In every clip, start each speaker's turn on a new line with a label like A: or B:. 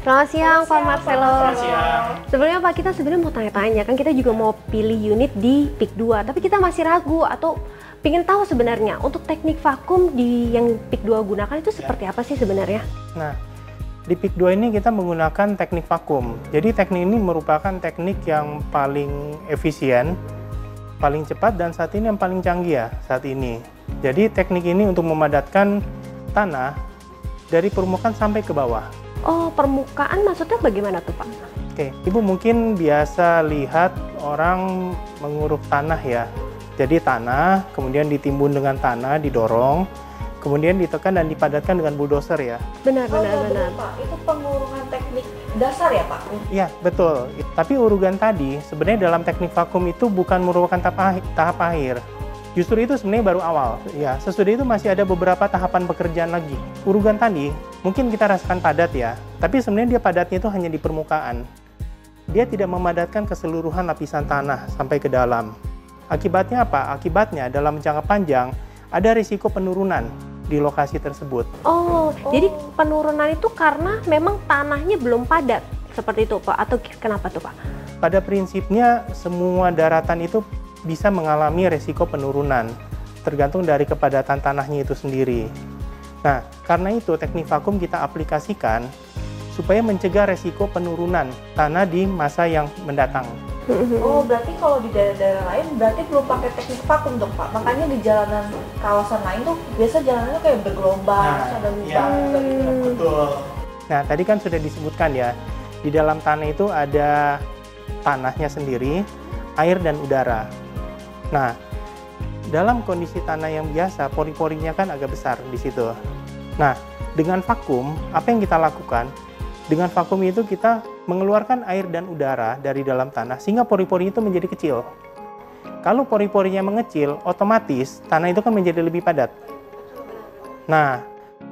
A: Selamat siang Pak Marcelo.
B: Selamat siang.
A: Sebelumnya Pak, kita sebenarnya mau tanya-tanya, kan kita juga mau pilih unit di PIK 2, tapi kita masih ragu atau pengen tahu sebenarnya untuk teknik vakum di yang PIK 2 gunakan itu seperti apa sih sebenarnya?
B: Nah, di PIK 2 ini kita menggunakan teknik vakum. Jadi teknik ini merupakan teknik yang paling efisien, paling cepat, dan saat ini yang paling canggih ya saat ini. Jadi teknik ini untuk memadatkan tanah dari permukaan sampai ke bawah.
A: Oh, permukaan maksudnya bagaimana tuh Pak?
B: Oke, Ibu mungkin biasa lihat orang menguruk tanah ya. Jadi tanah, kemudian ditimbun dengan tanah, didorong, kemudian ditekan dan dipadatkan dengan bulldozer ya.
A: Benar.
C: Pak. Itu pengurungan teknik dasar ya Pak?
B: Iya, betul. Tapi urugan tadi, sebenarnya dalam teknik vakum itu bukan merupakan tahap akhir. Justru itu sebenarnya baru awal. Ya, sesudah itu masih ada beberapa tahapan pekerjaan lagi. Urugan tadi, mungkin kita rasakan padat ya, tapi sebenarnya dia padatnya itu hanya di permukaan. Dia tidak memadatkan keseluruhan lapisan tanah sampai ke dalam. Akibatnya apa? Akibatnya dalam jangka panjang ada risiko penurunan di lokasi tersebut.
A: Oh, jadi penurunan itu karena memang tanahnya belum padat seperti itu Pak, atau kenapa tuh Pak?
B: Pada prinsipnya semua daratan itu bisa mengalami risiko penurunan, tergantung dari kepadatan tanahnya itu sendiri. Nah, karena itu teknik vakum kita aplikasikan supaya mencegah risiko penurunan tanah di masa yang mendatang.
C: Oh, berarti kalau di daerah-daerah lain berarti belum pakai teknik vakum dong Pak? Makanya di jalanan kawasan lain tuh biasa jalanannya kayak bergelombang, ada lubang.
B: Betul. Nah, tadi kan sudah disebutkan ya, di dalam tanah itu ada tanahnya sendiri, air dan udara. Nah, dalam kondisi tanah yang biasa, pori-porinya kan agak besar di situ. Nah, dengan vakum, apa yang kita lakukan? Dengan vakum itu kita mengeluarkan air dan udara dari dalam tanah sehingga pori-pori itu menjadi kecil. Kalau pori-porinya mengecil, otomatis tanah itu kan menjadi lebih padat. Nah,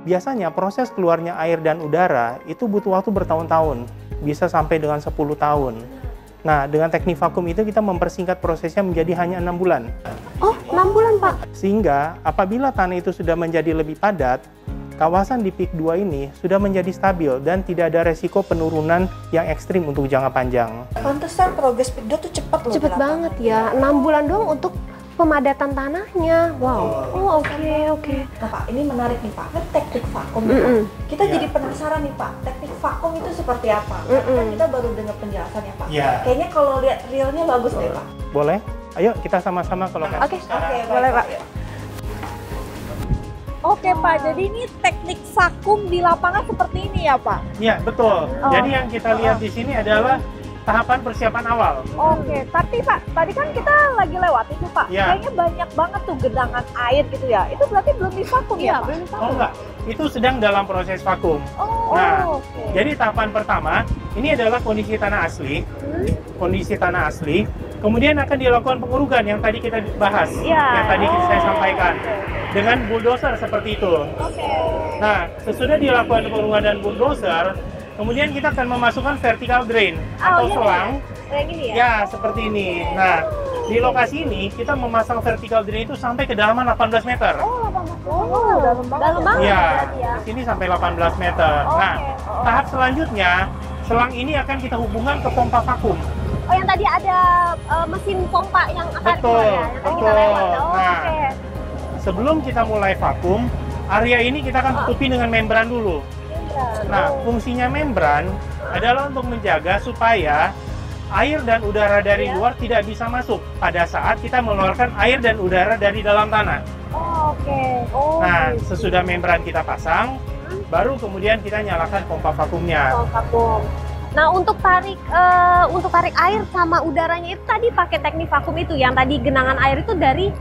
B: biasanya proses keluarnya air dan udara itu butuh waktu bertahun-tahun, bisa sampai dengan 10 tahun. Nah, dengan teknik vakum itu kita mempersingkat prosesnya menjadi hanya 6 bulan.
A: Oh, 6 bulan Pak?
B: Sehingga apabila tanah itu sudah menjadi lebih padat, kawasan di PIK 2 ini sudah menjadi stabil dan tidak ada resiko penurunan yang ekstrim untuk jangka panjang.
C: Pantesan progres PIK 2 tuh cepat loh.
A: Cepet banget ya, 6 bulan doang untuk pemadatan tanahnya. Wow. Oh, oke.
C: Nah Pak, ini menarik nih Pak, kan teknik vakum nih, Pak. Kita jadi penasaran nih Pak, teknik vakum itu seperti apa? Kan kita baru dengar penjelasannya Pak. Kayaknya kalau lihat realnya bagus deh Pak.
B: Boleh? Ayo kita sama-sama ke lokasi.
A: Oke, boleh Pak.
D: Oke Pak, jadi ini teknik vakum di lapangan seperti ini ya Pak?
B: Iya, betul. Jadi yang kita lihat di sini adalah tahapan persiapan awal.
D: Oke, tapi Pak, tadi kan kita lagi lewat itu Pak, kayaknya banyak banget tuh genangan air gitu ya. Itu berarti belum divakum ya Pak? Belum divakum.
B: Oh enggak, itu sedang dalam proses vakum. Jadi tahapan pertama, ini adalah kondisi tanah asli. Kondisi tanah asli. Kemudian akan dilakukan pengurugan yang tadi kita bahas, yang tadi saya sampaikan. Dengan bulldozer seperti itu. Nah, sesudah dilakukan pengurugan dan bulldozer, kemudian kita akan memasukkan vertical drain atau selang.
D: Kayak gini ya?
B: Ya, seperti ini. Nah, di lokasi ini kita memasang vertical drain itu sampai kedalaman 18 meter.
D: Dalam banget
B: Ya,
D: ya?
B: di sini sampai 18 meter. Nah, tahap selanjutnya, selang ini akan kita hubungkan ke pompa vakum.
D: Oh, yang tadi ada mesin pompa yang akan
B: Betul,
D: yang tadi kita lewat.
B: Nah, sebelum kita mulai vakum, area ini kita akan tutupi dengan membran dulu. Nah, fungsinya membran adalah untuk menjaga supaya air dan udara dari luar tidak bisa masuk pada saat kita mengeluarkan air dan udara dari dalam tanah. Nah, sesudah membran kita pasang, baru kemudian kita nyalakan pompa vakumnya.
A: Nah, untuk tarik air sama udaranya itu tadi pakai teknik vakum itu, yang tadi genangan air itu dari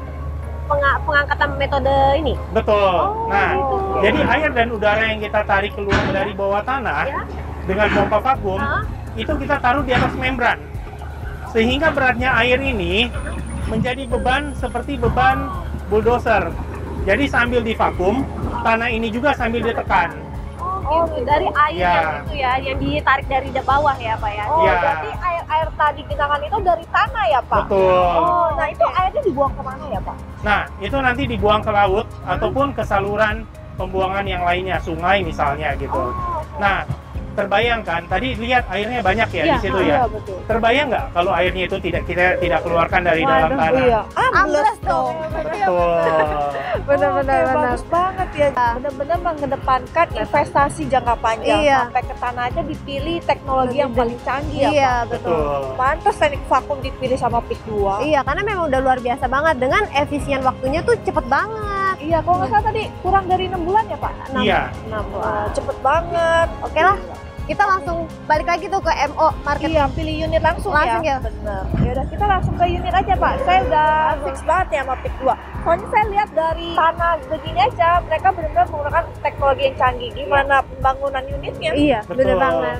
A: pengangkatan metode ini?
B: Betul. Jadi air dan udara yang kita tarik keluar dari bawah tanah dengan pompa vakum, itu kita taruh di atas membran. Sehingga beratnya air ini menjadi beban seperti beban bulldozer. Jadi sambil divakum, tanah ini juga sambil ditekan.
A: Dari air yang ditarik dari bawah ya Pak ya?
D: Berarti air tadi genangan itu dari tanah ya Pak?
B: Betul.
D: Nah itu airnya dibuang kemana ya Pak?
B: Nah, itu nanti dibuang ke laut ataupun ke saluran pembuangan yang lainnya, sungai misalnya gitu. Nah, terbayang kan? Tadi lihat airnya banyak ya di situ ya.
D: Betul.
B: Terbayang nggak kalau airnya itu kita tidak keluarkan dari dalam tanah?
D: Iya. Ambles dong.
B: Betul.
D: Benar-benar bagus banget ya. Benar-benar mengedepankan investasi jangka panjang. Sampai ke tanah aja dipilih teknologi yang paling canggih ya, Pak.
A: Iya, betul.
D: Pantas teknik vakum dipilih sama PIK 2.
A: Iya, karena memang udah luar biasa banget dengan efisien waktunya tuh cepet banget.
D: Iya, kalau nggak salah tadi kurang dari 6 bulan ya, Pak?
B: Iya.
D: 6 bulan. Cepet banget.
A: Oke lah. Kita langsung balik lagi tuh ke MO Market.
D: Iya, pilih unit langsung
A: ya.
D: Bener. Ya udah, kita langsung ke unit aja, Pak. Saya udah fix banget ya sama PIK 2. Soalnya saya lihat dari tanah begini aja, mereka benar-benar menggunakan teknologi yang canggih. Gimana pembangunan unitnya?
A: Iya,
B: Betul.
A: bener banget.